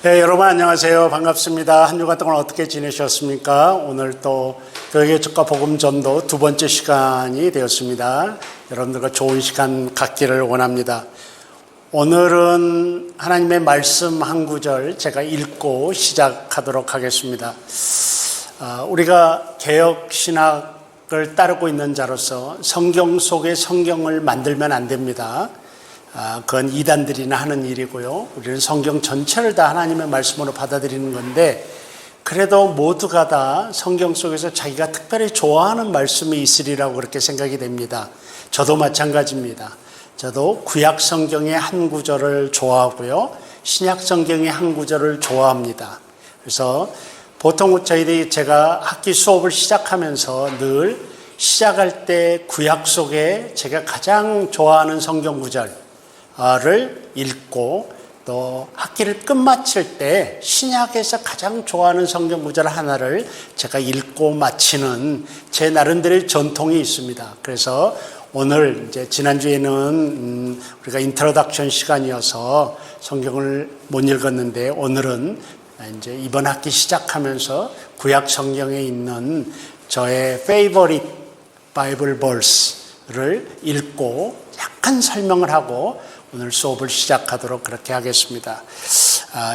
네, 여러분 안녕하세요. 반갑습니다. 한 주간 동안 어떻게 지내셨습니까? 오늘 또 교회개척과 복음전도 두 번째 시간이 되었습니다. 여러분들과 좋은 시간 갖기를 원합니다. 오늘은 하나님의 말씀 한 구절 제가 읽고 시작하도록 하겠습니다. 우리가 개혁신학을 따르고 있는 자로서 성경 속의 성경을 만들면 안 됩니다. 그건 이단들이나 하는 일이고요. 우리는 성경 전체를 다 하나님의 말씀으로 받아들이는 건데, 그래도 모두가 다 성경 속에서 자기가 특별히 좋아하는 말씀이 있으리라고 그렇게 생각이 됩니다. 저도 마찬가지입니다. 저도 구약 성경의 한 구절을 좋아하고요, 신약 성경의 한 구절을 좋아합니다. 그래서 보통 저희들이 제가 학기 수업을 시작하면서 늘 시작할 때 구약 속에 제가 가장 좋아하는 성경 구절을 읽고, 또 학기를 끝마칠 때 신약에서 가장 좋아하는 성경 구절 하나를 제가 읽고 마치는 제 나름대로의 전통이 있습니다. 그래서 오늘 이제 지난주에는 우리가 인트로덕션 시간이어서 성경을 못 읽었는데, 오늘은 이제 이번 학기 시작하면서 구약 성경에 있는 저의 페이버릿 바이블 벌스를 읽고 약간 설명을 하고 오늘 수업을 시작하도록 그렇게 하겠습니다.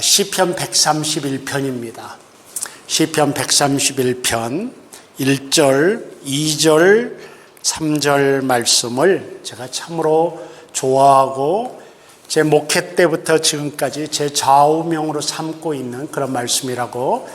시편 131편입니다. 시편 131편 1절, 2절, 3절 말씀을 제가 참으로 좋아하고 제 목회 때부터 지금까지 제 좌우명으로 삼고 있는 그런 말씀이라고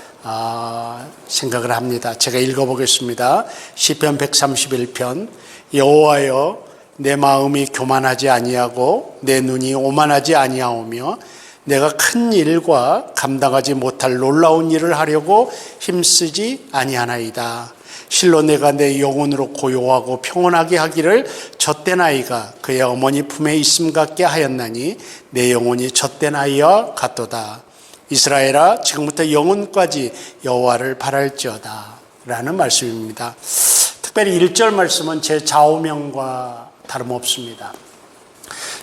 생각을 합니다. 제가 읽어보겠습니다. 시편 131편. 여호와여, 내 마음이 교만하지 아니하고 내 눈이 오만하지 아니하오며 내가 큰 일과 감당하지 못할 놀라운 일을 하려고 힘쓰지 아니하나이다. 실로 내가 내 영혼으로 고요하고 평온하게 하기를 젖된 아이가 그의 어머니 품에 있음 같게 하였나니 내 영혼이 젖된 아이와 같도다. 이스라엘아, 지금부터 영혼까지 여호와를 바랄지어다 라는 말씀입니다. 특별히 1절 말씀은 제 좌우명과 다름없습니다.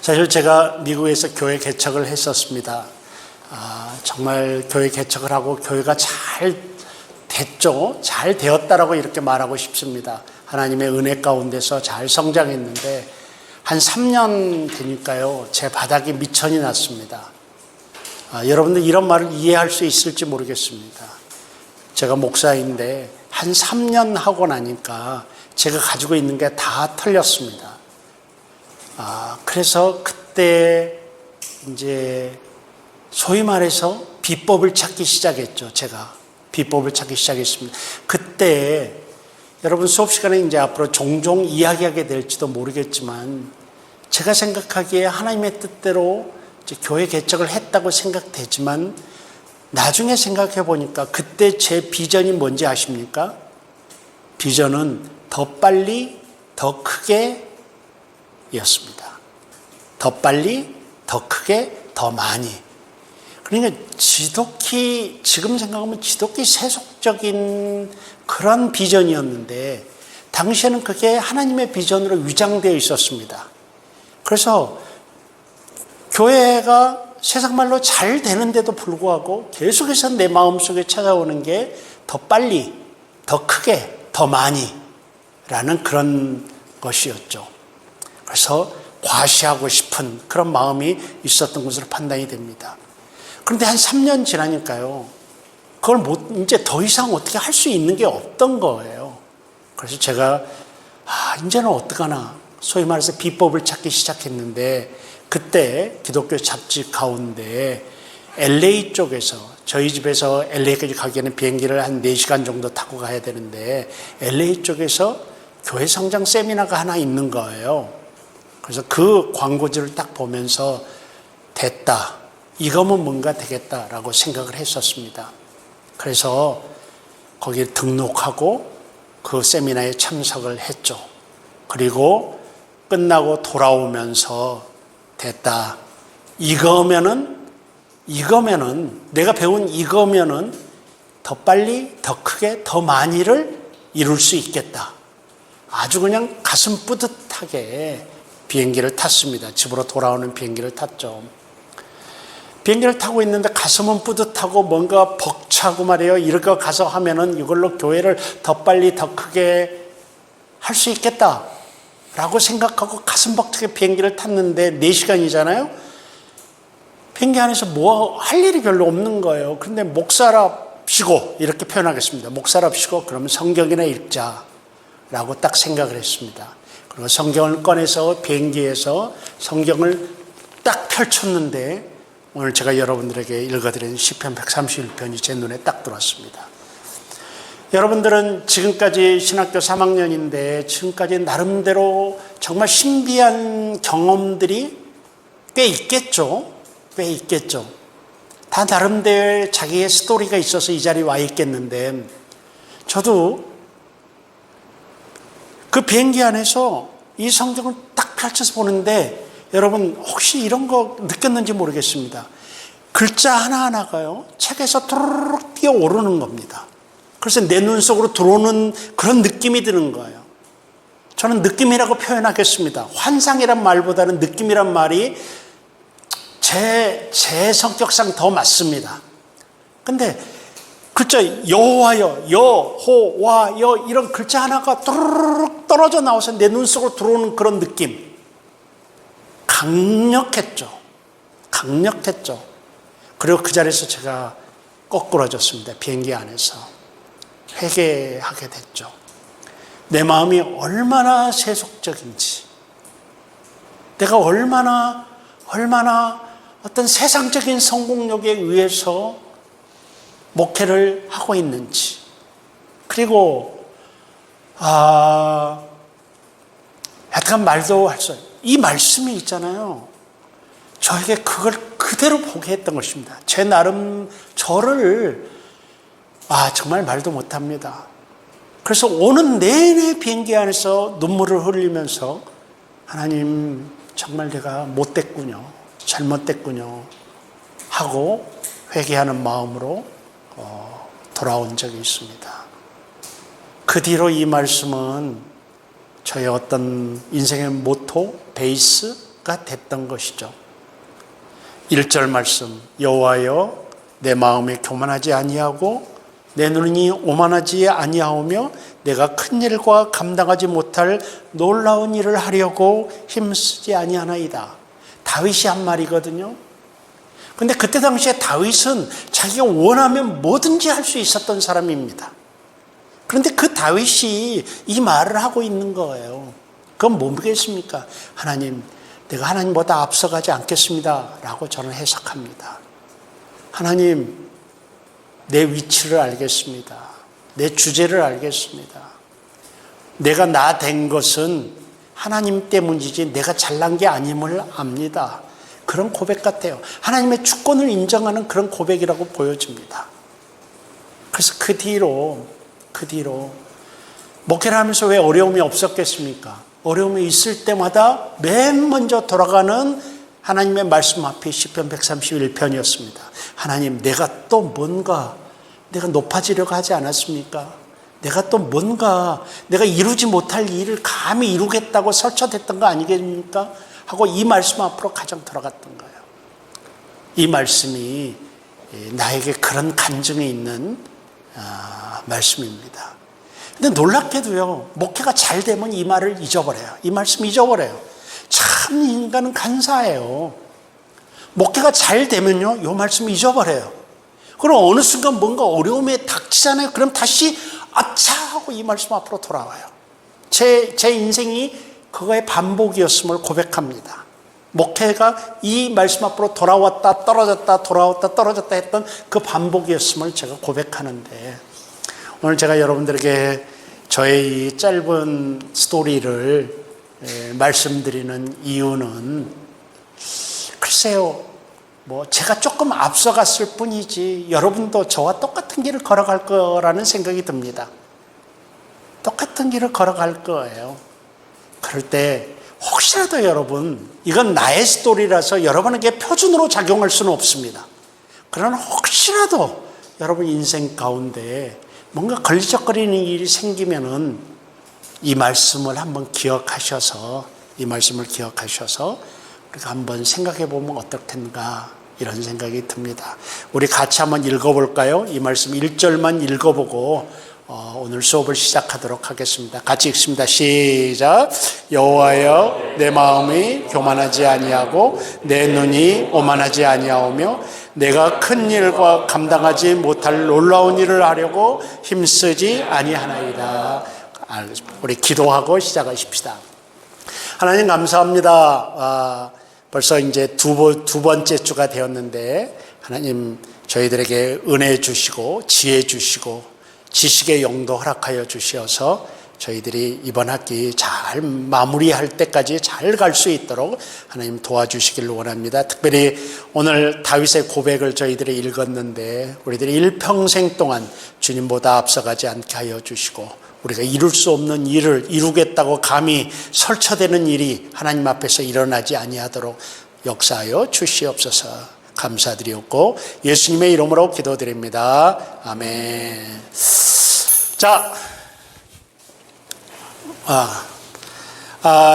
사실 제가 미국에서 교회 개척을 했었습니다. 정말 교회 개척을 하고 교회가 잘 됐죠. 잘 되었다라고 이렇게 말하고 싶습니다. 하나님의 은혜 가운데서 잘 성장했는데 한 3년 되니까요, 제 바닥이 미천이 났습니다. 여러분들 이런 말을 이해할 수 있을지 모르겠습니다. 제가 목사인데 한 3년 하고 나니까 제가 가지고 있는 게 다 털렸습니다. 그래서 그때 이제 소위 말해서 비법을 찾기 시작했죠. 제가 비법을 찾기 시작했습니다. 그때 여러분 수업 시간에 이제 앞으로 종종 이야기하게 될지도 모르겠지만, 제가 생각하기에 하나님의 뜻대로 이제 교회 개척을 했다고 생각되지만, 나중에 생각해 보니까 그때 제 비전이 뭔지 아십니까? 비전은 더 빨리, 더 크게 였습니다. 더 빨리, 더 크게, 더 많이. 그러니까 지독히, 지금 생각하면 지독히 세속적인 그런 비전이었는데, 당시에는 그게 하나님의 비전으로 위장되어 있었습니다. 그래서 교회가 세상 말로 잘 되는데도 불구하고 계속해서 내 마음속에 찾아오는 게 더 빨리, 더 크게, 더 많이 라는 그런 것이었죠. 그래서 과시하고 싶은 그런 마음이 있었던 것으로 판단이 됩니다. 그런데 한 3년 지나니까요, 그걸 이제 더 이상 어떻게 할 수 있는 게 없던 거예요. 그래서 제가 이제는 어떡하나, 소위 말해서 비법을 찾기 시작했는데, 그때 기독교 잡지 가운데 LA 쪽에서, 저희 집에서 LA까지 가기에는 비행기를 한 4시간 정도 타고 가야 되는데, LA 쪽에서 교회 성장 세미나가 하나 있는 거예요. 그래서 그 광고지를 딱 보면서 됐다, 이거면 뭔가 되겠다라고 생각을 했었습니다. 그래서 거기에 등록하고 그 세미나에 참석을 했죠. 그리고 끝나고 돌아오면서 됐다, 이거면은 내가 배운 이거면은 더 빨리, 더 크게, 더 많이를 이룰 수 있겠다. 아주 그냥 가슴 뿌듯하게 비행기를 탔습니다. 집으로 돌아오는 비행기를 탔죠. 비행기를 타고 있는데 가슴은 뿌듯하고 뭔가 벅차고 말이에요. 이렇게 가서 하면은 이걸로 교회를 더 빨리 더 크게 할 수 있겠다라고 생각하고 가슴 벅차게 비행기를 탔는데 4시간이잖아요. 비행기 안에서 뭐 할 일이 별로 없는 거예요. 그런데 목사랍시고 이렇게 표현하겠습니다. 목사랍시고 그러면 성경이나 읽자라고 딱 생각을 했습니다. 그리고 성경을 꺼내서 비행기에서 성경을 딱 펼쳤는데 오늘 제가 여러분들에게 읽어드린 시편 131편이 제 눈에 딱 들어왔습니다. 여러분들은 지금까지 신학교 3학년인데 지금까지 나름대로 정말 신비한 경험들이 꽤 있겠죠. 꽤 있겠죠. 다 나름대로 자기의 스토리가 있어서 이 자리에 와 있겠는데 저도 그 비행기 안에서 이 성경을 딱 펼쳐서 보는데 여러분 혹시 이런 거 느꼈는지 모르겠습니다. 글자 하나하나가요 책에서 ту르륵 뛰어오르는 겁니다. 그래서 내 눈 속으로 들어오는 그런 느낌이 드는 거예요. 저는 느낌이라고 표현하겠습니다. 환상이란 말보다는 느낌이란 말이 제 성격상 더 맞습니다. 근데 글자 여호와여, 여호와여 이런 글자 하나가 ту르륵 떨어져 나와서 내 눈 속으로 들어오는 그런 느낌. 강력했죠. 강력했죠. 그리고 그 자리에서 제가 거꾸러졌습니다. 비행기 안에서. 회개하게 됐죠. 내 마음이 얼마나 세속적인지, 내가 얼마나 어떤 세상적인 성공력에 의해서 목회를 하고 있는지, 그리고 약간 말도 할 수 없어요. 이 말씀이 있잖아요. 저에게 그걸 그대로 보게 했던 것입니다. 제 나름 저를 정말 말도 못합니다. 그래서 오는 내내 비행기 안에서 눈물을 흘리면서 하나님 정말 내가 못됐군요. 잘못됐군요. 하고 회개하는 마음으로 돌아온 적이 있습니다. 그 뒤로 이 말씀은 저의 어떤 인생의 모토, 베이스가 됐던 것이죠. 1절 말씀, 여호와여 내 마음에 교만하지 아니하고 내 눈이 오만하지 아니하오며 내가 큰 일과 감당하지 못할 놀라운 일을 하려고 힘쓰지 아니하나이다. 다윗이 한 말이거든요. 근데 그때 당시에 다윗은 자기가 원하면 뭐든지 할 수 있었던 사람입니다. 그런데 그 다윗이 이 말을 하고 있는 거예요. 그건 뭐겠습니까? 하나님, 내가 하나님보다 앞서가지 않겠습니다. 라고 저는 해석합니다. 하나님, 내 위치를 알겠습니다. 내 주제를 알겠습니다. 내가 나 된 것은 하나님 때문이지 내가 잘난 게 아님을 압니다. 그런 고백 같아요. 하나님의 주권을 인정하는 그런 고백이라고 보여집니다. 그래서 그 뒤로 목회를 하면서 왜 어려움이 없었겠습니까? 어려움이 있을 때마다 맨 먼저 돌아가는 하나님의 말씀 앞이 시편 131편이었습니다. 하나님, 내가 또 뭔가 내가 높아지려고 하지 않았습니까? 내가 또 뭔가 내가 이루지 못할 일을 감히 이루겠다고 설쳐댔던 거 아니겠습니까? 하고 이 말씀 앞으로 가장 돌아갔던 거예요. 이 말씀이 나에게 그런 간증이 있는 말씀입니다. 근데 놀랍게도요, 목회가 잘 되면 이 말을 잊어버려요. 이 말씀 잊어버려요. 참 인간은 간사해요. 목회가 잘 되면요, 이 말씀 잊어버려요. 그럼 어느 순간 뭔가 어려움에 닥치잖아요. 그럼 다시 아차 하고 이 말씀 앞으로 돌아와요. 제 인생이 그거의 반복이었음을 고백합니다. 목회가 이 말씀 앞으로 돌아왔다 떨어졌다 돌아왔다 떨어졌다 했던 그 반복이었음을 제가 고백하는데, 오늘 제가 여러분들에게 저의 이 짧은 스토리를 말씀드리는 이유는, 글쎄요, 제가 조금 앞서갔을 뿐이지 여러분도 저와 똑같은 길을 걸어갈 거라는 생각이 듭니다. 똑같은 길을 걸어갈 거예요. 그럴 때 혹시라도 여러분, 이건 나의 스토리라서 여러분에게 표준으로 작용할 수는 없습니다. 그러나 혹시라도 여러분 인생 가운데 뭔가 걸리적거리는 일이 생기면은 이 말씀을 한번 기억하셔서 우리가 한번 생각해 보면 어떻겠는가, 이런 생각이 듭니다. 우리 같이 한번 읽어볼까요? 이 말씀 1절만 읽어보고 오늘 수업을 시작하도록 하겠습니다. 같이 읽습니다. 시작. 여호와여, 내 마음이 교만하지 아니하고 내 눈이 오만하지 아니하오며 내가 큰 일과 감당하지 못할 놀라운 일을 하려고 힘쓰지 아니하나이다. 우리 기도하고 시작하십시다. 하나님 감사합니다. 벌써 이제 두 번째 주가 되었는데 하나님 저희들에게 은혜 주시고 지혜 주시고 지식의 영도 허락하여 주시어서 저희들이 이번 학기 잘 마무리할 때까지 잘 갈 수 있도록 하나님 도와주시길 원합니다. 특별히 오늘 다윗의 고백을 저희들이 읽었는데 우리들이 일평생 동안 주님보다 앞서가지 않게 하여 주시고 우리가 이룰 수 없는 일을 이루겠다고 감히 설쳐대는 일이 하나님 앞에서 일어나지 아니하도록 역사하여 주시옵소서. 감사드리옵고 예수님의 이름으로 기도드립니다. 아멘. 자,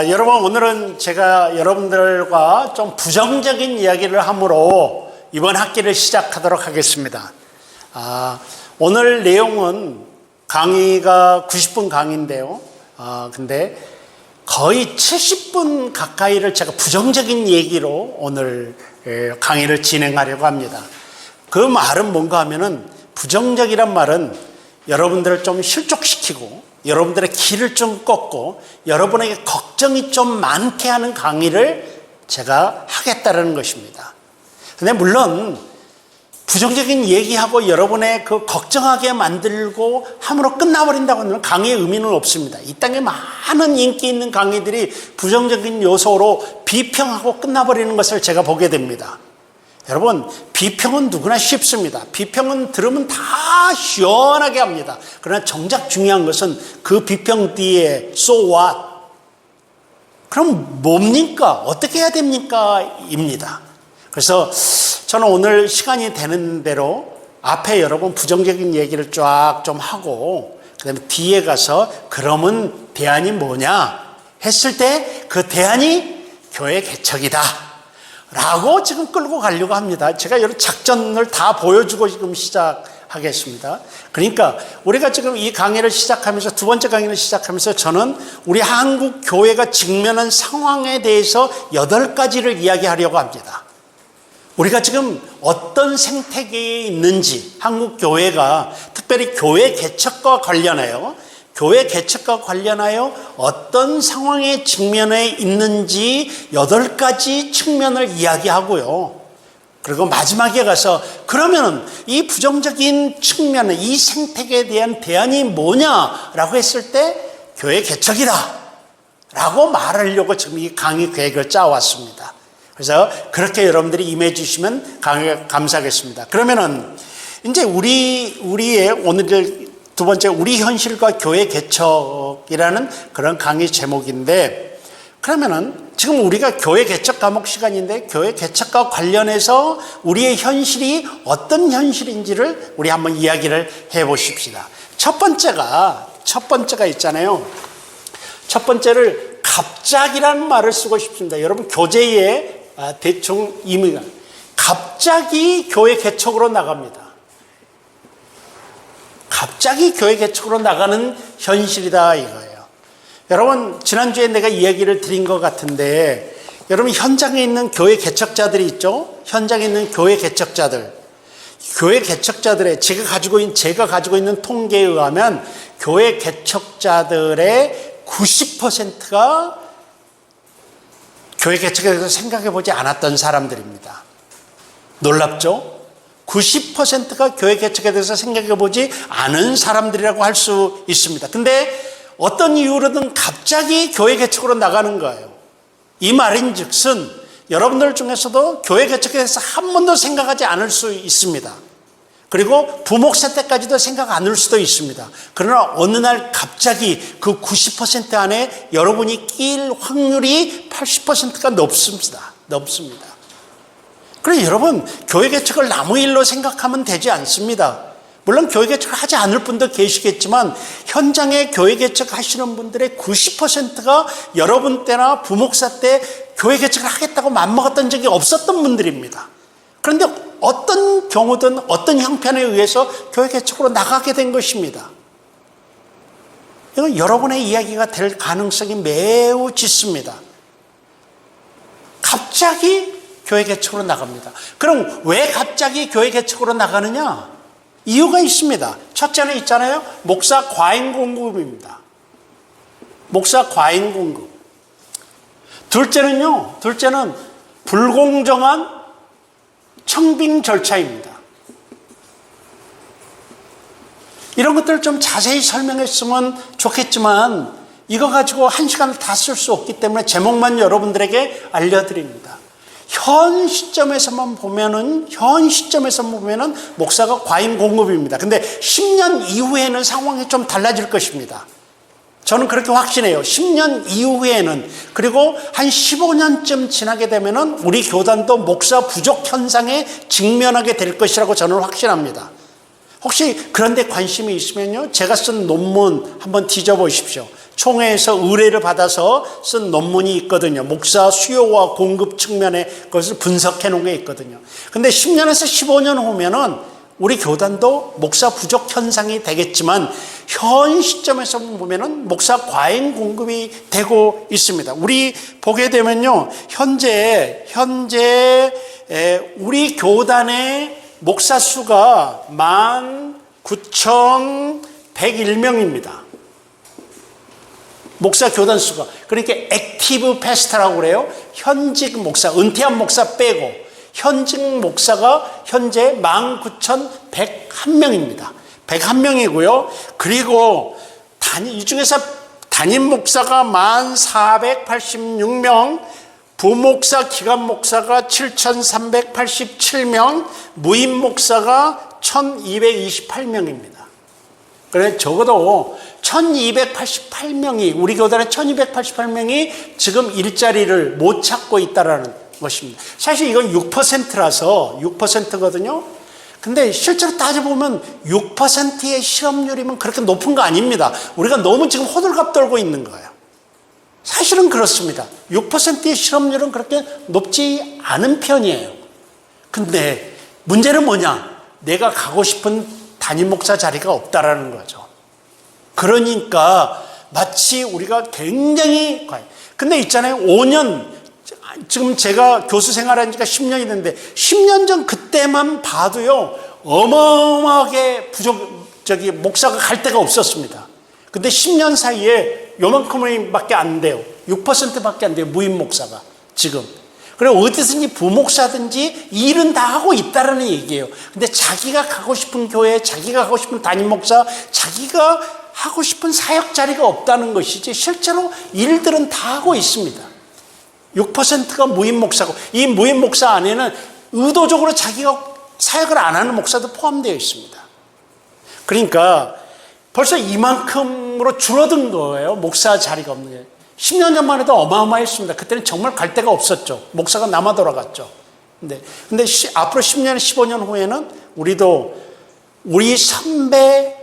여러분 오늘은 제가 여러분들과 좀 부정적인 이야기를 함으로 이번 학기를 시작하도록 하겠습니다. 오늘 내용은 강의가 90분 강의인데요. 근데 거의 70분 가까이를 제가 부정적인 얘기로 오늘 강의를 진행하려고 합니다. 그 말은 뭔가 하면은 부정적이란 말은 여러분들을 좀 실족시키고 여러분들의 길을 좀 꺾고 여러분에게 걱정이 좀 많게 하는 강의를 제가 하겠다는 것입니다. 근데 물론 부정적인 얘기하고 여러분의 그 걱정하게 만들고 함으로 끝나버린다고 하면 강의의 의미는 없습니다. 이 땅에 많은 인기 있는 강의들이 부정적인 요소로 비평하고 끝나버리는 것을 제가 보게 됩니다. 여러분, 비평은 누구나 쉽습니다. 비평은 들으면 다 시원하게 합니다. 그러나 정작 중요한 것은 그 비평 뒤에 so what? 그럼 뭡니까? 어떻게 해야 됩니까? 입니다. 그래서 저는 오늘 시간이 되는 대로 앞에 여러분 부정적인 얘기를 쫙 좀 하고 그 다음에 뒤에 가서 그러면 대안이 뭐냐 했을 때 그 대안이 교회 개척이다 라고 지금 끌고 가려고 합니다. 제가 여러 작전을 다 보여주고 지금 시작하겠습니다. 그러니까 우리가 지금 이 강의를 시작하면서 두 번째 강의를 시작하면서 저는 우리 한국 교회가 직면한 상황에 대해서 8가지를 이야기하려고 합니다. 우리가 지금 어떤 생태계에 있는지 한국 교회가 특별히 교회 개척과 관련하여 어떤 상황에 직면해 있는지 8가지 측면을 이야기하고요. 그리고 마지막에 가서 그러면 이 부정적인 측면에 이 생태계에 대한 대안이 뭐냐라고 했을 때 교회 개척이다 라고 말하려고 지금 이 강의 계획을 짜왔습니다. 그래서 그렇게 여러분들이 임해 주시면 감사하겠습니다. 그러면은 이제 우리의 오늘 두 번째 우리 현실과 교회 개척이라는 그런 강의 제목인데 그러면은 지금 우리가 교회 개척 과목 시간인데 교회 개척과 관련해서 우리의 현실이 어떤 현실인지를 우리 한번 이야기를 해 보십시다. 첫 번째가 있잖아요. 첫 번째를 갑자기라는 말을 쓰고 싶습니다. 여러분 교재에 대충 의미가 갑자기 교회 개척으로 나갑니다. 갑자기 교회 개척으로 나가는 현실이다 이거예요. 여러분 지난주에 내가 이야기를 드린 것 같은데 여러분 현장에 있는 교회 개척자들이 있죠. 현장에 있는 교회 개척자들의 제가 가지고 있는 통계에 의하면 교회 개척자들의 90%가 교회 개척에 대해서 생각해보지 않았던 사람들입니다. 놀랍죠? 90%가 교회 개척에 대해서 생각해보지 않은 사람들이라고 할 수 있습니다. 근데 어떤 이유로든 갑자기 교회 개척으로 나가는 거예요. 이 말인즉슨 여러분들 중에서도 교회 개척에 대해서 한 번도 생각하지 않을 수 있습니다. 그리고 부목사 때까지도 생각 안 할 수도 있습니다. 그러나 어느 날 갑자기 그 90% 안에 여러분이 낄 확률이 80%가 넘습니다. 그래서 여러분 교회 개척을 남의 일로 생각하면 되지 않습니다. 물론 교회 개척을 하지 않을 분도 계시겠지만 현장에 교회 개척 하시는 분들의 90%가 여러분 때나 부목사 때 교회 개척을 하겠다고 맘먹었던 적이 없었던 분들입니다. 그런데 어떤 경우든 어떤 형편에 의해서 교회 개척으로 나가게 된 것입니다. 이건 여러분의 이야기가 될 가능성이 매우 짙습니다. 갑자기 교회 개척으로 나갑니다. 그럼 왜 갑자기 교회 개척으로 나가느냐? 이유가 있습니다. 첫째는 있잖아요. 목사 과잉 공급입니다. 목사 과잉 공급. 둘째는 불공정한 청빙 절차입니다. 이런 것들을 좀 자세히 설명했으면 좋겠지만 이거 가지고 한 시간을 다 쓸 수 없기 때문에 제목만 여러분들에게 알려드립니다. 현 시점에서만 보면은 목사가 과잉 공급입니다. 근데 10년 이후에는 상황이 좀 달라질 것입니다. 저는 그렇게 확신해요. 10년 이후에는, 그리고 한 15년쯤 지나게 되면은 우리 교단도 목사 부족 현상에 직면하게 될 것이라고 저는 확신합니다. 혹시 그런 데 관심이 있으면요, 제가 쓴 논문 한번 뒤져보십시오. 총회에서 의뢰를 받아서 쓴 논문이 있거든요. 목사 수요와 공급 측면의 것을 분석해 놓은 게 있거든요. 근데 10년에서 15년 후면은 우리 교단도 목사 부족 현상이 되겠지만 현 시점에서 보면은 목사 과잉 공급이 되고 있습니다. 우리 보게 되면요, 현재 우리 교단의 목사 수가 19,101명입니다. 목사 교단 수가. 그러니까 액티브 패스터라고 그래요. 현직 목사, 은퇴한 목사 빼고 현직 목사가 현재 19,101명입니다. 101명이고요. 그리고 이 중에서 담임 목사가 1486명, 부목사, 기관 목사가 7,387명, 무임 목사가 1,228명입니다. 그래 적어도 1,288명이, 우리 교단의 1,288명이 지금 일자리를 못 찾고 있다라는 것입니다. 사실 이건 6%라서 6%거든요. 근데 실제로 따져보면 6%의 실업률이면 그렇게 높은 거 아닙니다. 우리가 너무 지금 호들갑 떨고 있는 거예요. 사실은 그렇습니다. 6%의 실업률은 그렇게 높지 않은 편이에요. 근데 문제는 뭐냐? 내가 가고 싶은 담임 목사 자리가 없다라는 거죠. 그러니까 마치 우리가 굉장히, 근데 있잖아요. 5년, 지금 제가 교수 생활한 지가 10년이 됐는데 10년 전 그때만 봐도요, 어마어마하게 목사가 갈 데가 없었습니다. 근데 10년 사이에 요만큼밖에 안 돼요. 6%밖에 안 돼요. 무임 목사가 지금. 그리고 어디든지 부목사든지 일은 다 하고 있다라는 얘기예요. 근데 자기가 가고 싶은 교회, 자기가 가고 싶은 담임 목사, 자기가 하고 싶은 사역 자리가 없다는 것이지 실제로 일들은 다 하고 있습니다. 6%가 무임 목사고, 이 무임 목사 안에는 의도적으로 자기가 사역을 안 하는 목사도 포함되어 있습니다. 그러니까 벌써 이만큼으로 줄어든 거예요. 목사 자리가 없는 게. 10년 전만 해도 어마어마했습니다. 그때는 정말 갈 데가 없었죠. 목사가 남아 돌아갔죠. 근데 앞으로 10년, 15년 후에는 우리 선배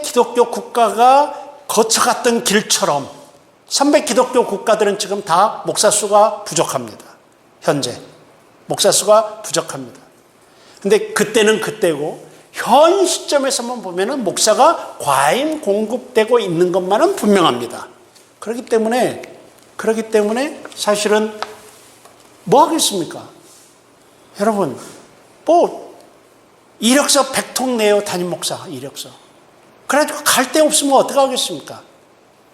기독교 국가가 거쳐갔던 길처럼 선배 기독교 국가들은 지금 다 목사 수가 부족합니다. 현재 목사 수가 부족합니다. 근데 그때는 그때고 현 시점에서만 보면은 목사가 과잉 공급되고 있는 것만은 분명합니다. 그렇기 때문에 사실은 뭐 하겠습니까? 여러분, 이력서 100통 내요. 담임 목사 이력서. 그래가지고 갈 데 없으면 어떻게 하겠습니까?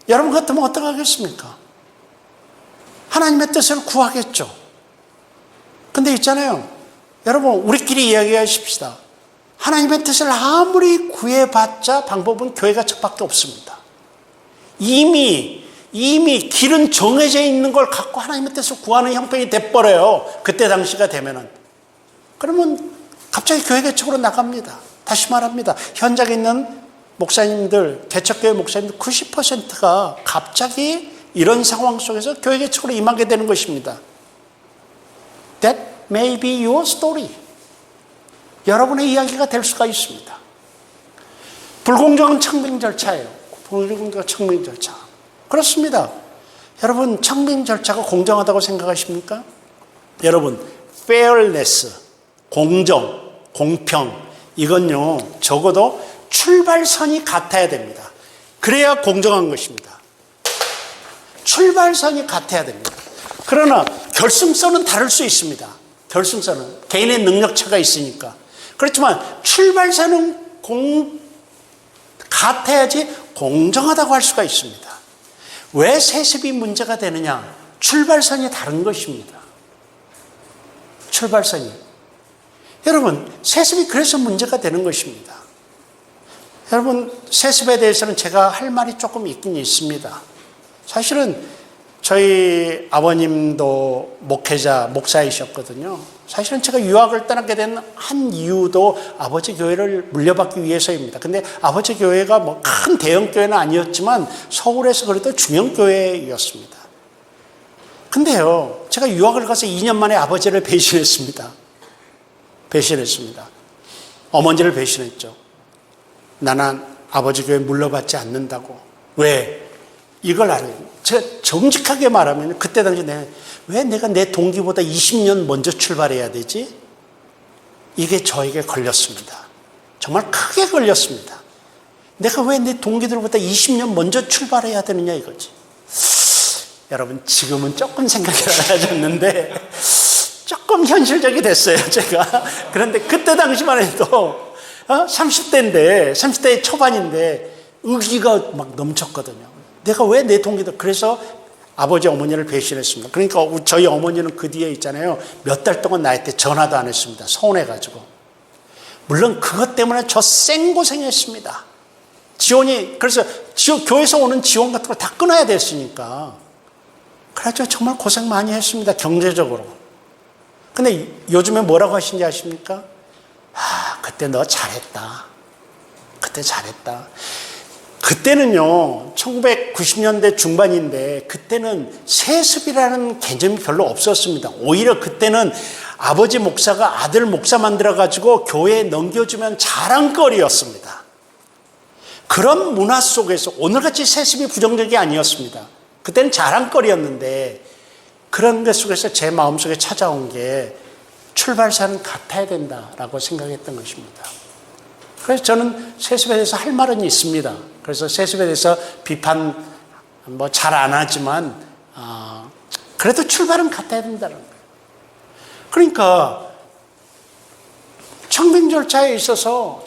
여러분 같으면 어떻게 하겠습니까? 하나님의 뜻을 구하겠죠. 근데 있잖아요. 여러분, 우리끼리 이야기하십시다. 하나님의 뜻을 아무리 구해봤자 방법은 교회 개척밖에 없습니다. 이미 길은 정해져 있는 걸 갖고 하나님의 뜻을 구하는 형편이 돼버려요. 그때 당시가 되면은. 그러면 갑자기 교회 개척으로 나갑니다. 다시 말합니다. 현장에 있는 목사님들, 개척교회 목사님들 90%가 갑자기 이런 상황 속에서 교회 개척으로 임하게 되는 것입니다. That may be your story. 여러분의 이야기가 될 수가 있습니다. 불공정한 청빙 절차예요. 불공정한 청빙 절차. 그렇습니다. 여러분, 청빙 절차가 공정하다고 생각하십니까? 여러분, fairness, 공정, 공평, 이건요, 적어도 출발선이 같아야 됩니다. 그래야 공정한 것입니다. 출발선이 같아야 됩니다. 그러나 결승선은 다를 수 있습니다. 결승선은 개인의 능력차가 있으니까. 그렇지만 출발선은 같아야지 공정하다고 할 수가 있습니다. 왜 세습이 문제가 되느냐? 출발선이 다른 것입니다. 출발선이. 여러분, 세습이 그래서 문제가 되는 것입니다. 여러분, 세습에 대해서는 제가 할 말이 조금 있긴 있습니다. 사실은 저희 아버님도 목사이셨거든요. 사실은 제가 유학을 떠나게 된 한 이유도 아버지 교회를 물려받기 위해서입니다. 근데 아버지 교회가 뭐 큰 대형 교회는 아니었지만 서울에서 그래도 중형 교회였습니다. 근데요, 제가 유학을 가서 2년 만에 아버지를 배신했습니다. 어머니를 배신했죠. 나는 아버지 교회 물려받지 않는다고. 왜? 이걸 알아요. 제가 정직하게 말하면 그때 당시 왜 내가 내 동기보다 20년 먼저 출발해야 되지? 이게 저에게 걸렸습니다. 정말 크게 걸렸습니다. 내가 왜 내 동기들보다 20년 먼저 출발해야 되느냐 이거지. 여러분, 지금은 조금 생각이 달라졌는데 조금 현실적이 됐어요, 제가. 그런데 그때 당시만 해도 30대 초반인데 의기가 막 넘쳤거든요. 내가 왜 내 동기들, 그래서 아버지 어머니를 배신했습니다. 그러니까 저희 어머니는 그 뒤에 있잖아요. 몇 달 동안 나한테 전화도 안 했습니다. 서운해가지고. 물론 그것 때문에 저 생고생했습니다. 그래서 교회에서 오는 지원 같은 걸 다 끊어야 됐으니까. 그래서 정말 고생 많이 했습니다. 경제적으로. 근데 요즘에 뭐라고 하시는지 아십니까? 그때 너 잘했다. 그때 잘했다. 그때는요, 1990년대 중반인데 그때는 세습이라는 개념이 별로 없었습니다. 오히려 그때는 아버지 목사가 아들 목사 만들어가지고 교회에 넘겨주면 자랑거리였습니다. 그런 문화 속에서 오늘같이 세습이 부정적이 아니었습니다. 그때는 자랑거리였는데 그런 것 속에서 제 마음속에 찾아온 게 출발선은 같아야 된다라고 생각했던 것입니다. 그래서 저는 세습에 대해서 할 말은 있습니다. 그래서 세습에 대해서 비판 잘 안 하지만 그래도 출발은 같아야 된다는 거예요. 그러니까 청빙 절차에 있어서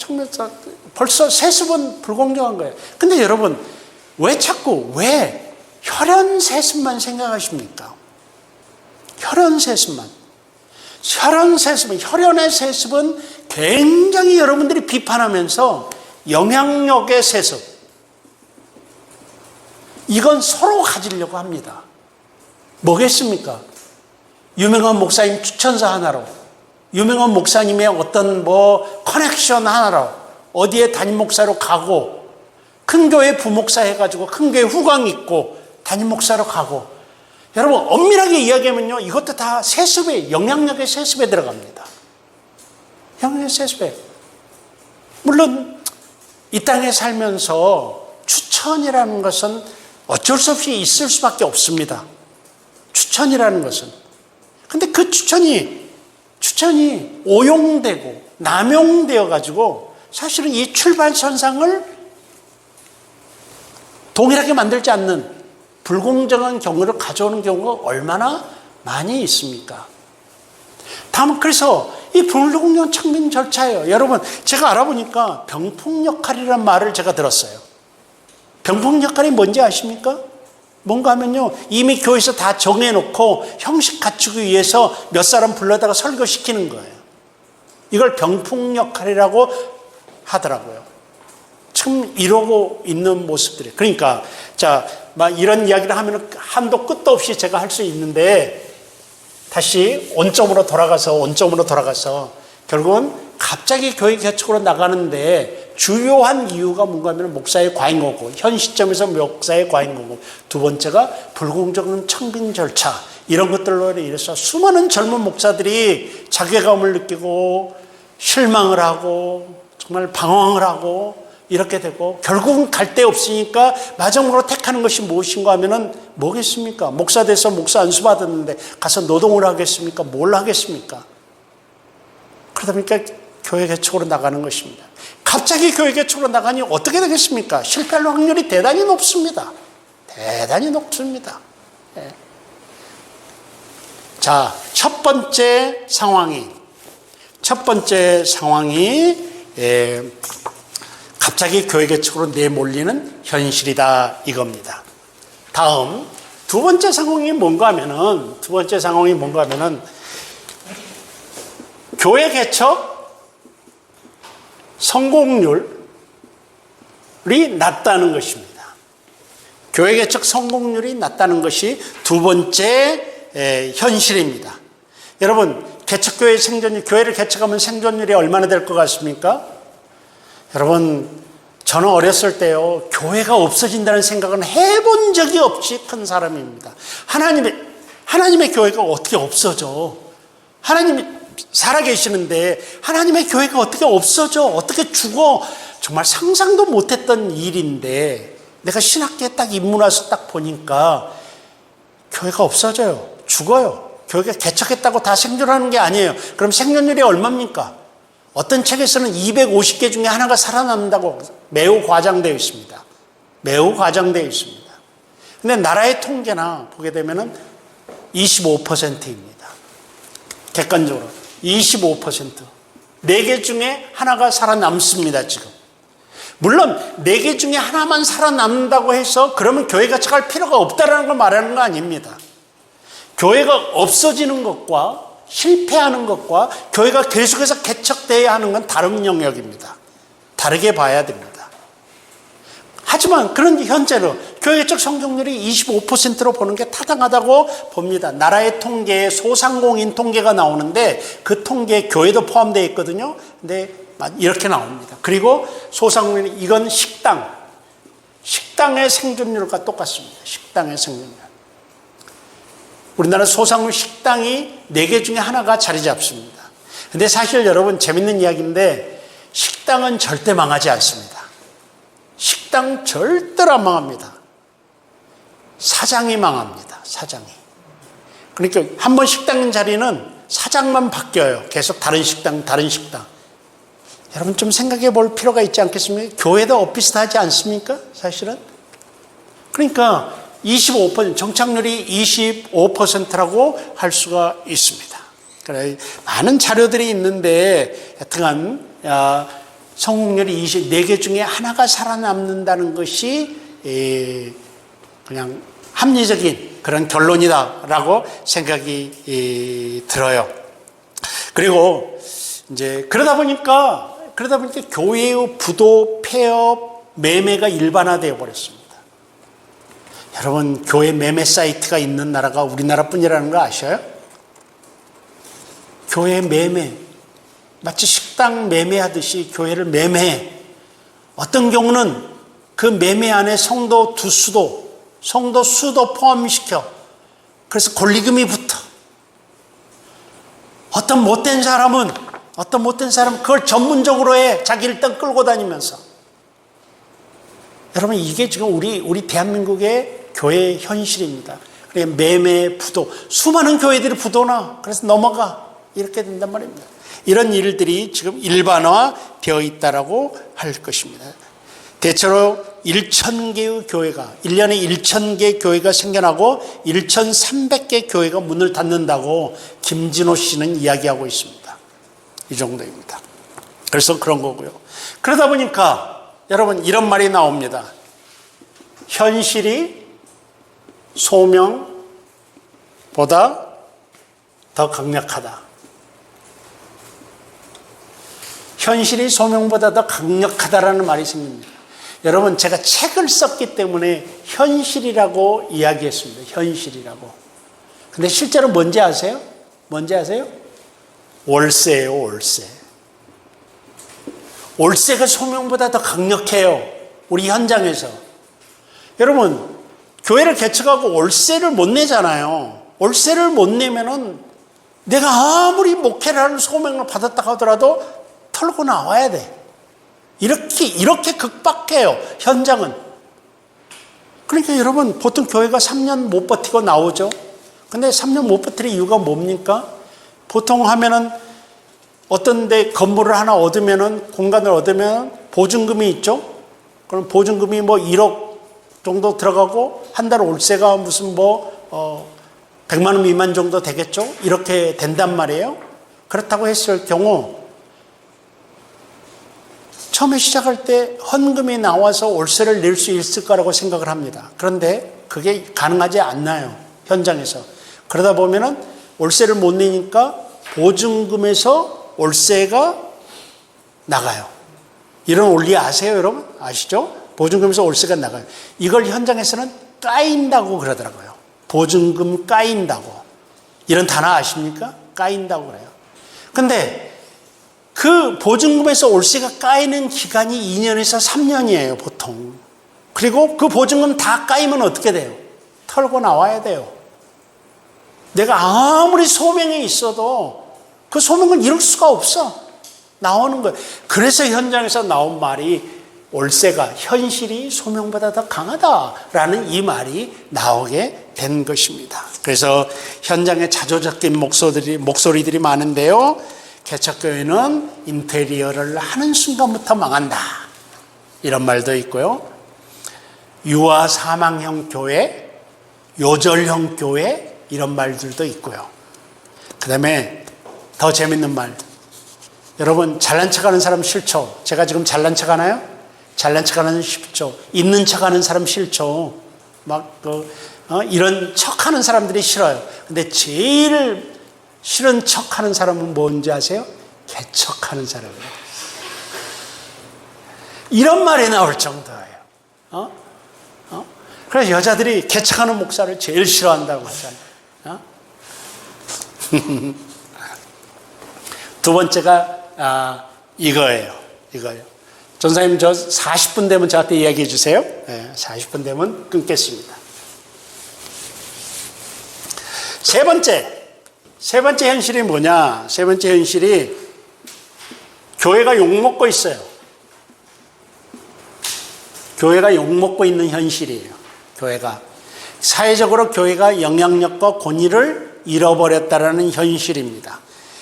벌써 세습은 불공정한 거예요. 근데 여러분, 왜 혈연 세습만 생각하십니까? 혈연의 세습은 굉장히 여러분들이 비판하면서 영향력의 세습, 이건 서로 가지려고 합니다. 뭐겠습니까? 유명한 목사님 추천사 하나로, 유명한 목사님의 어떤 커넥션 하나로 어디에 담임 목사로 가고, 큰 교회 부목사 해가지고 큰 교회 후광 있고 담임 목사로 가고. 여러분, 엄밀하게 이야기하면요, 이것도 다 세습에, 영향력의 세습에 들어갑니다. 영향력의 세습에. 물론 이 땅에 살면서 추천이라는 것은 어쩔 수 없이 있을 수밖에 없습니다. 추천이라는 것은. 근데 그 추천이 오용되고 남용되어 가지고 사실은 이 출발선상을 동일하게 만들지 않는 불공정한 경우를 가져오는 경우가 얼마나 많이 있습니까? 다음, 그래서 이 불공정 청빙 절차예요. 여러분, 제가 알아보니까 병풍 역할이라는 말을 제가 들었어요. 병풍 역할이 뭔지 아십니까? 뭔가 하면요, 이미 교회에서 다 정해놓고 형식 갖추기 위해서 몇 사람 불러다가 설교시키는 거예요. 이걸 병풍 역할이라고 하더라고요. 참 이러고 있는 모습들이. 그러니까 막 이런 이야기를 하면 한도 끝도 없이 제가 할 수 있는데, 다시 원점으로 돌아가서 결국은 갑자기 교회 개척으로 나가는데 주요한 이유가 뭔가 하면 목사의 과잉거고, 현 시점에서 목사의 과잉거고, 두 번째가 불공정한 청빙 절차, 이런 것들로 인해서 수많은 젊은 목사들이 자괴감을 느끼고 실망을 하고 정말 방황을 하고 이렇게 되고, 결국은 갈 데 없으니까 마지막으로 택하는 것이 무엇인가 하면은 뭐겠습니까? 목사 돼서 목사 안수 받았는데 가서 노동을 하겠습니까? 뭘 하겠습니까? 그러다 보니까 교회 개척으로 나가는 것입니다. 갑자기 교회 개척으로 나가니 어떻게 되겠습니까? 실패할 확률이 대단히 높습니다. 대단히 높습니다. 예. 자, 첫 번째 상황이 갑자기 교회 개척으로 내몰리는 현실이다 이겁니다. 다음 두 번째 상황이 뭔가 하면은 교회 개척 성공률이 낮다는 것입니다. 교회 개척 성공률이 낮다는 것이 두 번째 현실입니다. 여러분, 개척교회 생존율, 교회를 개척하면 생존율이 얼마나 될 것 같습니까? 여러분, 저는 어렸을 때요, 교회가 없어진다는 생각은 해본 적이 없이 큰 사람입니다. 하나님의 교회가 어떻게 없어져? 하나님이 살아계시는데 하나님의 교회가 어떻게 없어져? 어떻게 죽어? 정말 상상도 못했던 일인데 내가 신학교에 딱 입문해서 딱 보니까 교회가 없어져요. 죽어요. 교회가 개척했다고 다 생존하는 게 아니에요. 그럼 생존율이 얼마입니까? 어떤 책에서는 250개 중에 하나가 살아남는다고 매우 과장되어 있습니다. 매우 과장되어 있습니다. 근데 나라의 통계나 보게 되면은 25%입니다. 객관적으로 25%. 4개 중에 하나가 살아남습니다, 지금. 물론 4개 중에 하나만 살아남는다고 해서 그러면 교회가 개척할 필요가 없다라는 걸 말하는 거 아닙니다. 교회가 없어지는 것과 실패하는 것과 교회가 계속해서 개척되어야 하는 건 다른 영역입니다. 다르게 봐야 됩니다. 하지만 그런 현재로 교회 개척 성공률이 25%로 보는 게 타당하다고 봅니다. 나라의 통계에 소상공인 통계가 나오는데 그 통계에 교회도 포함되어 있거든요. 근데 이렇게 나옵니다. 그리고 소상공인, 이건 식당의 생존율과 똑같습니다. 식당의 생존율. 우리나라 소상공인 식당이 4개 중에 하나가 자리 잡습니다. 근데 사실 여러분, 재밌는 이야기인데 식당은 절대 망하지 않습니다. 식당 절대로 안 망합니다. 사장이 망합니다. 사장이. 그러니까 한 번 식당 자리는 사장만 바뀌어요. 계속 다른 식당. 여러분 좀 생각해 볼 필요가 있지 않겠습니까? 교회도 엇비슷하지 않습니까? 사실은. 그러니까 25%, 정착률이 25%라고 할 수가 있습니다. 그래, 많은 자료들이 있는데 하여튼 성공률이 4개 중에 하나가 살아남는다는 것이 그냥 합리적인 그런 결론이다라고 생각이 들어요. 그리고 이제 그러다 보니까 교회의 부도, 폐업, 매매가 일반화되어 버렸습니다. 여러분, 교회 매매 사이트가 있는 나라가 우리나라뿐이라는 거 아셔요? 교회 매매, 마치 식당 매매하듯이 교회를 매매해. 어떤 경우는 그 매매 안에 성도 수도 포함시켜. 그래서 권리금이 붙어. 어떤 못된 사람은 그걸 전문적으로 해. 자기 일단 끌고 다니면서. 여러분, 이게 지금 우리 대한민국의 교회의 현실입니다. 그러니까 매매, 부도, 수많은 교회들이 부도나, 그래서 넘어가. 이렇게 된단 말입니다. 이런 일들이 지금 일반화되어 있다라고 할 것입니다. 대체로 1,000개의 교회가, 1년에 1,000개 교회가 생겨나고 1,300개 교회가 문을 닫는다고 김진호 씨는 이야기하고 있습니다. 이 정도입니다. 그래서 그런 거고요. 그러다 보니까 여러분, 이런 말이 나옵니다. 현실이 소명보다 더 강력하다. 현실이 소명보다 더 강력하다라는 말이 생깁니다. 여러분, 제가 책을 썼기 때문에 현실이라고 이야기했습니다. 현실이라고. 근데 실제로 뭔지 아세요? 월세예요, 월세. 월세가 소명보다 더 강력해요. 우리 현장에서. 여러분, 교회를 개척하고 월세를 못 내잖아요. 월세를 못 내면은 내가 아무리 목회를 하는 소명을 받았다 하더라도 털고 나와야 돼. 이렇게 극박해요, 현장은. 그러니까 여러분, 보통 교회가 3년 못 버티고 나오죠. 근데 3년 못 버티는 이유가 뭡니까? 보통 하면은 어떤 데 건물을 하나 얻으면은, 공간을 얻으면 보증금이 있죠? 그럼 보증금이 뭐 1억 정도 들어가고, 한 달 월세가 무슨 100만 원 미만 정도 되겠죠? 이렇게 된단 말이에요. 그렇다고 했을 경우, 처음에 시작할 때 헌금이 나와서 월세를 낼 수 있을 거라고 생각을 합니다. 그런데 그게 가능하지 않나요? 현장에서. 그러다 보면은 월세를 못 내니까 보증금에서 월세가 나가요. 이런 원리 아세요, 여러분? 아시죠? 보증금에서 월세가 나가요. 이걸 현장에서는 까인다고 그러더라고요. 보증금 까인다고. 이런 단어 아십니까? 까인다고 그래요. 근데 그 보증금에서 월세가 까이는 기간이 2년에서 3년이에요, 보통. 그리고 그 보증금 다 까이면 어떻게 돼요? 털고 나와야 돼요. 내가 아무리 소명이 있어도 그 소명을 이룰 수가 없어. 나오는 거예요. 그래서 현장에서 나온 말이 월세가 현실이 소명보다 더 강하다라는 이 말이 나오게 된 것입니다. 그래서 현장에 자조적인 목소리들이 많은데요. 개척교회는 인테리어를 하는 순간부터 망한다. 이런 말도 있고요. 유아 사망형 교회, 요절형 교회 이런 말들도 있고요. 그 다음에 더 재밌는 말. 여러분 잘난 척하는 사람 싫죠? 제가 지금 잘난 척하나요? 잘난 척하는 싫죠. 있는 척하는 사람 싫죠. 이런 척하는 사람들이 싫어요. 근데 제일 싫은 척하는 사람은 뭔지 아세요? 개척하는 사람이에요. 이런 말이 나올 정도예요. 그래서 여자들이 개척하는 목사를 제일 싫어한다고 하잖아요. 두 번째가 이거예요. 전사님 저 40분 되면 저한테 이야기해 주세요. 40분 되면 끊겠습니다. 세 번째 현실이 뭐냐? 세 번째 현실이 교회가 욕먹고 있어요. 교회가 욕먹고 있는 현실이에요. 교회가. 사회적으로 교회가 영향력과 권위를 잃어버렸다라는 현실입니다.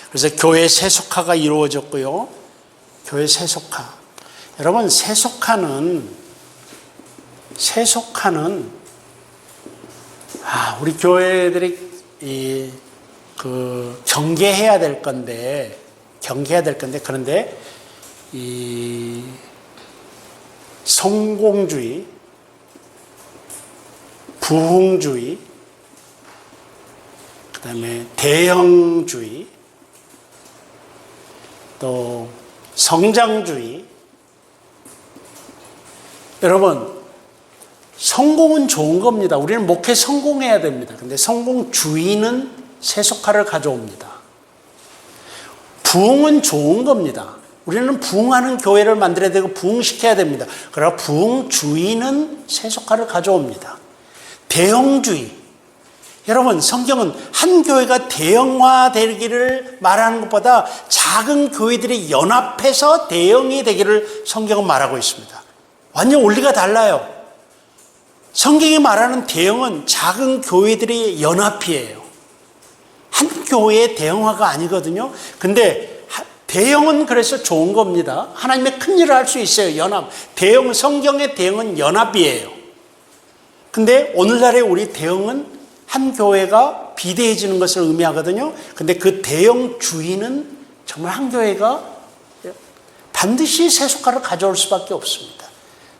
그래서 교회 세속화가 이루어졌고요. 교회 세속화. 여러분, 세속화는 우리 교회들이 경계해야 될 건데 그런데 이 성공주의, 부흥주의, 그다음에 대형주의, 또 성장주의. 여러분, 성공은 좋은 겁니다. 우리는 목회 성공해야 됩니다. 근데 성공주의는 세속화를 가져옵니다. 부흥은 좋은 겁니다. 우리는 부흥하는 교회를 만들어야 되고 부흥시켜야 됩니다. 그러나 부흥주의는 세속화를 가져옵니다. 대형주의. 여러분, 성경은 한 교회가 대형화되기를 말하는 것보다 작은 교회들이 연합해서 대형이 되기를 성경은 말하고 있습니다. 완전 원리가 달라요. 성경이 말하는 대형은 작은 교회들의 연합이에요. 한 교회의 대형화가 아니거든요. 근데 대형은 그래서 좋은 겁니다. 하나님의 큰 일을 할 수 있어요. 연합. 성경의 대형은 연합이에요. 근데 오늘날의 우리 대형은 한 교회가 비대해지는 것을 의미하거든요. 근데 그 대형주의는 정말 한 교회가 반드시 세속화를 가져올 수밖에 없습니다.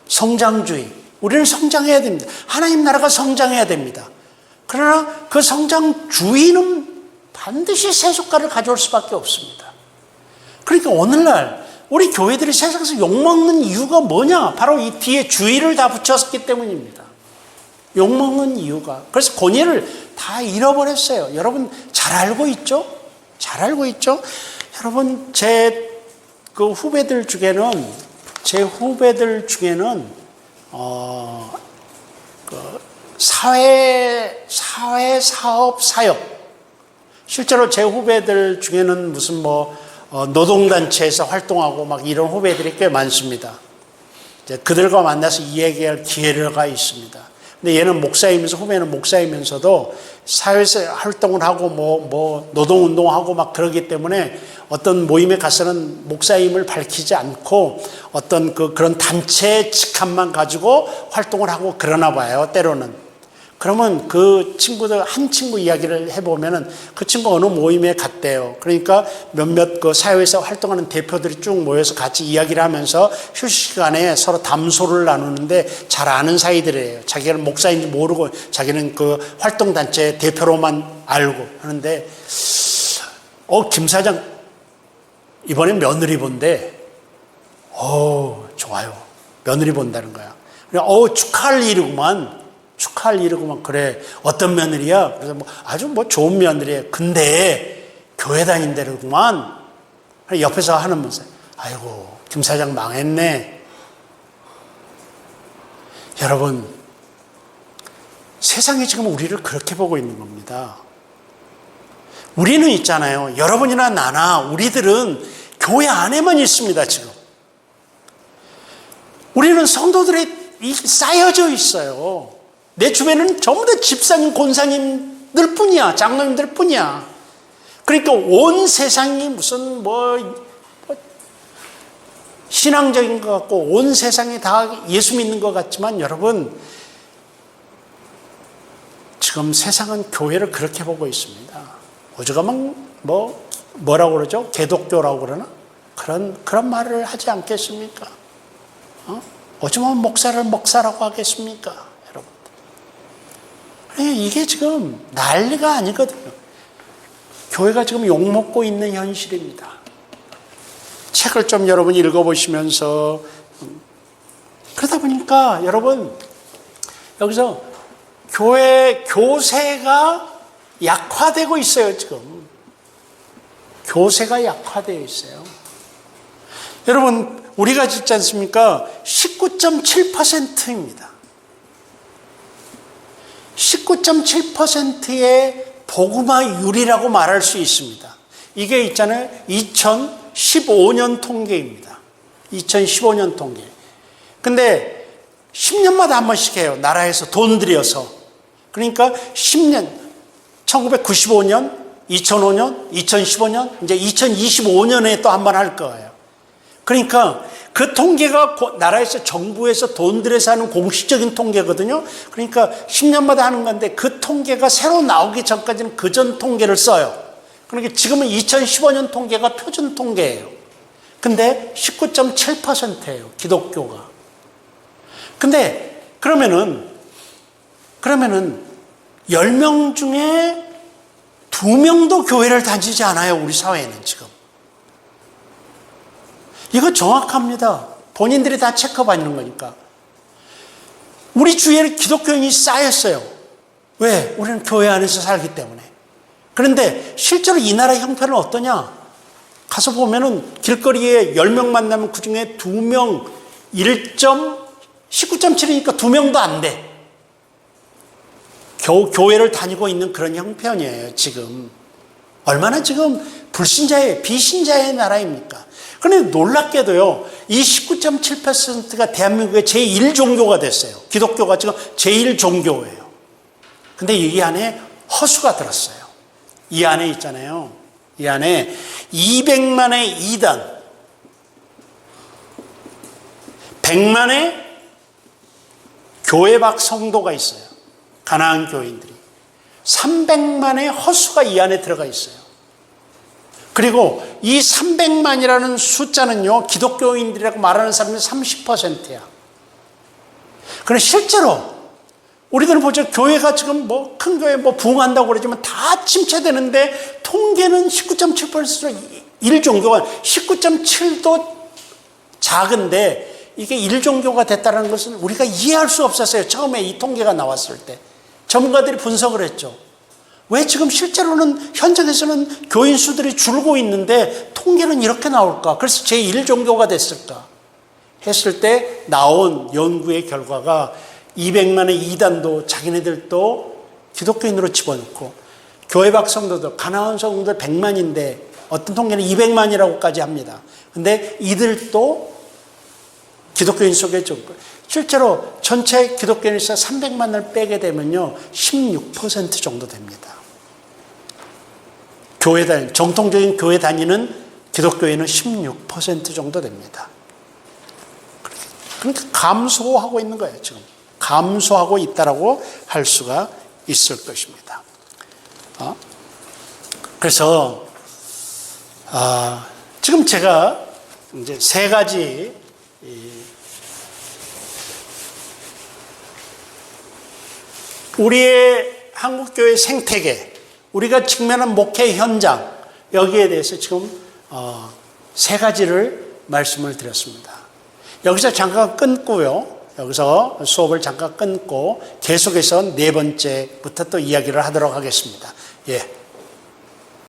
성장주의. 우리는 성장해야 됩니다. 하나님 나라가 성장해야 됩니다. 그러나 그 성장주의는 반드시 세속화를 가져올 수밖에 없습니다. 그러니까 오늘날 우리 교회들이 세상에서 욕먹는 이유가 뭐냐? 바로 이 뒤에 주의를 다 붙였기 때문입니다. 욕먹는 이유가. 그래서 권위를 다 잃어버렸어요. 여러분 잘 알고 있죠? 잘 알고 있죠? 여러분 제 후배들 중에는 사회사업 사역. 실제로 제 후배들 중에는 무슨 노동단체에서 활동하고 막 이런 후배들이 꽤 많습니다. 이제 그들과 만나서 이야기할 기회가 있습니다. 근데 얘는 목사이면서 후배는 목사이면서도 사회에서 활동을 하고 노동운동하고 막 그러기 때문에 어떤 모임에 가서는 목사임을 밝히지 않고 어떤 그런 단체의 직함만 가지고 활동을 하고 그러나 봐요, 때로는. 그러면 그 친구들, 한 친구 이야기를 해보면은 그 친구 어느 모임에 갔대요. 그러니까 몇몇 그 사회에서 활동하는 대표들이 쭉 모여서 같이 이야기를 하면서 휴식 시간에 서로 담소를 나누는데 잘 아는 사이들이에요. 자기는 목사인지 모르고 자기는 그 활동단체 대표로만 알고 하는데, 김 사장, 이번엔 며느리 본대. 좋아요. 며느리 본다는 거야. 축하할 일이구만. 그래. 어떤 며느리야? 그래서 아주 좋은 며느리야. 근데 교회 다닌다구만. 옆에서 하는 문사. 아이고, 김 사장 망했네. 여러분, 세상이 지금 우리를 그렇게 보고 있는 겁니다. 우리는 있잖아요. 여러분이나 나나 우리들은 교회 안에만 있습니다, 지금. 우리는 성도들이 쌓여져 있어요. 내 주변에는 전부 다 집사님, 권사님들 뿐이야. 장로님들 뿐이야. 그러니까 온 세상이 무슨 신앙적인 것 같고 온 세상이 다 예수 믿는 것 같지만 여러분, 지금 세상은 교회를 그렇게 보고 있습니다. 오죽하면 뭐라고 그러죠? 개독교라고 그러나? 그런 말을 하지 않겠습니까? 오죽하면 목사를 목사라고 하겠습니까? 이게 지금 난리가 아니거든요. 교회가 지금 욕먹고 있는 현실입니다. 책을 좀 여러분 읽어보시면서, 그러다 보니까 여러분, 여기서 교세가 약화되고 있어요, 지금. 교세가 약화되어 있어요. 여러분, 우리가 짓지 않습니까? 19.7%입니다. 19.7%의 복음화율이라고 말할 수 있습니다. 이게 있잖아요. 2015년 통계입니다. 2015년 통계. 근데 10년마다 한 번씩 해요. 나라에서 돈 들여서. 그러니까 10년, 1995년, 2005년, 2015년, 이제 2025년에 또 한 번 할 거예요. 그러니까 그 통계가 나라에서 정부에서 돈 들여서 하는 공식적인 통계거든요. 그러니까 10년마다 하는 건데 그 통계가 새로 나오기 전까지는 그전 통계를 써요. 그러니까 지금은 2015년 통계가 표준 통계예요. 근데 19.7%예요. 기독교가. 근데 그러면은 10명 중에 2명도 교회를 다니지 않아요. 우리 사회에는 지금. 이거 정확합니다. 본인들이 다 체크받는 거니까. 우리 주위에는 기독교인이 쌓였어요. 왜? 우리는 교회 안에서 살기 때문에. 그런데 실제로 이 나라의 형편은 어떠냐? 가서 보면은 길거리에 10명 만나면 그 중에 2명, 19.7이니까 2명도 안 돼. 교회를 다니고 있는 그런 형편이에요, 지금. 얼마나 지금 비신자의 나라입니까? 그런데 놀랍게도요, 이 19.7%가 대한민국의 제1종교가 됐어요. 기독교가 지금 제1종교예요. 근데 이 안에 허수가 들었어요. 이 안에 있잖아요. 이 안에 200만의 이단, 100만의 교회 밖 성도가 있어요. 가나안 교인들이. 300만의 허수가 이 안에 들어가 있어요. 그리고 이 300만이라는 숫자는요, 기독교인들이라고 말하는 사람은 30%야. 그런데 실제로 우리들은 보죠. 교회가 지금 큰 교회 부흥한다고 그러지만 다 침체되는데 통계는 19.7%로 1종교가 19.7도 작은데 이게 1종교가 됐다는 것은 우리가 이해할 수 없었어요. 처음에 이 통계가 나왔을 때. 전문가들이 분석을 했죠. 왜 지금 실제로는 현장에서는 교인 수들이 줄고 있는데 통계는 이렇게 나올까? 그래서 제1종교가 됐을까? 했을 때 나온 연구의 결과가 200만의 이단도 자기네들도 기독교인으로 집어넣고 교회 밖 성도들, 가나안 성도들 100만인데 어떤 통계는 200만이라고까지 합니다. 근데 이들도 기독교인 속에 좀 실제로 전체 기독교인에서 300만을 빼게 되면요 16% 정도 됩니다. 정통적인 교회 다니는 기독교인은 16% 정도 됩니다. 그러니까 감소하고 있는 거예요. 지금 감소하고 있다라고 할 수가 있을 것입니다. 그래서 지금 제가 이제 세 가지 우리의 한국교회 생태계, 우리가 직면한 목회 현장, 여기에 대해서 지금 세 가지를 말씀을 드렸습니다. 여기서 잠깐 끊고요. 여기서 수업을 잠깐 끊고 계속해서 네 번째부터 또 이야기를 하도록 하겠습니다. 예.